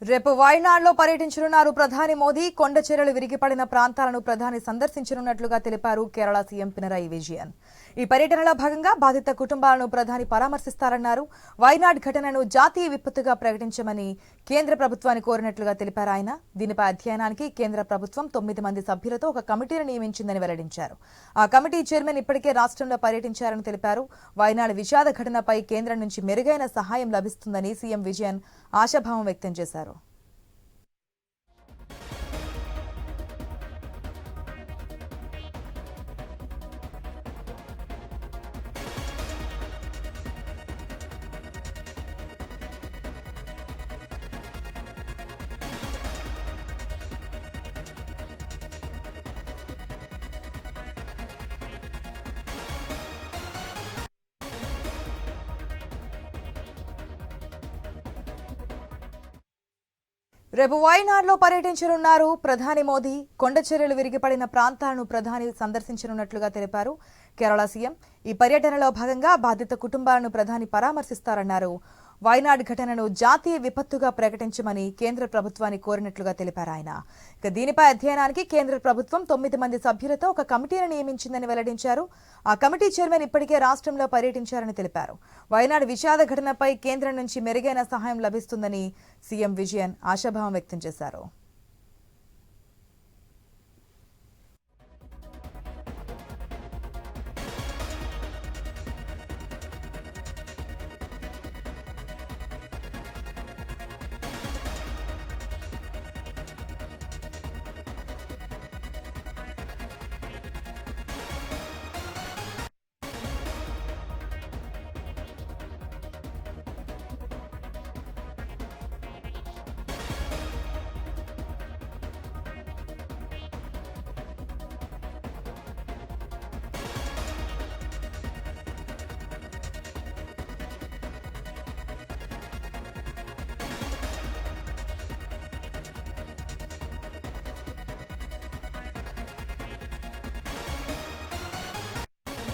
రేపు వాయనాడ్లో పర్యటించనున్నారు ప్రధాని మోదీ. కొండ చర్యలు విరిగిపడిన ప్రాంతాలను ప్రధాని సందర్శించనున్నట్లుగా తెలిపారు కేరళ సీఎం పినరయి విజయన్. ఈ పర్యటనలో భాగంగా బాధిత కుటుంబాలను ప్రధాని పరామర్శిస్తారన్నారు. వాయనాడ్ ఘటనను జాతీయ విపత్తుగా ప్రకటించమని కేంద్ర ప్రభుత్వాన్ని కోరినట్లుగా తెలిపారు ఆయన. దీనిపై అధ్యయనానికి కేంద్ర ప్రభుత్వం 9 మంది సభ్యులతో ఒక కమిటీని నియమించిందని వెల్లడించారు. ఆ కమిటీ చైర్మన్ ఇప్పటికే రాష్ట్రంలో పర్యటించారని తెలిపారు. వాయనాడ్ విషాద ఘటనపై కేంద్రం నుంచి మెరుగైన సహాయం లభిస్తుందని సీఎం విజయన్ ఆశాభావం వ్యక్తం చేశారు. రేపు వాయనాడ్లో పర్యటించనున్నారు ప్రధాని మోదీ. కొండ చర్యలు విరిగిపడిన ప్రాంతాలను ప్రధాని సందర్శించనున్నట్లుగా తెలిపారు కేరళ సీఎం. ఈ పర్యటనలో భాగంగా బాధిత కుటుంబాలను ప్రధాని పరామర్శిస్తారన్నారు. వాయనాడ్ ఘటనను జాతీయ విపత్తుగా ప్రకటించమని కేంద్ర ప్రభుత్వాన్ని కోరినట్లుగా తెలిపారు ఆయన. దీనిపై అధ్యయనానికి కేంద్ర ప్రభుత్వం 9 మంది సభ్యులతో ఒక కమిటీని నియమించిందని వెల్లడించారు. ఆ కమిటీ చైర్మన్ ఇప్పటికే రాష్ట్రంలో పర్యటించారని తెలిపారు. వాయనాడ్ విషాద ఘటనపై కేంద్రం నుంచి మెరుగైన సహాయం లభిస్తుందని సీఎం విజయన్ ఆశాభావం వ్యక్తం చేశారు.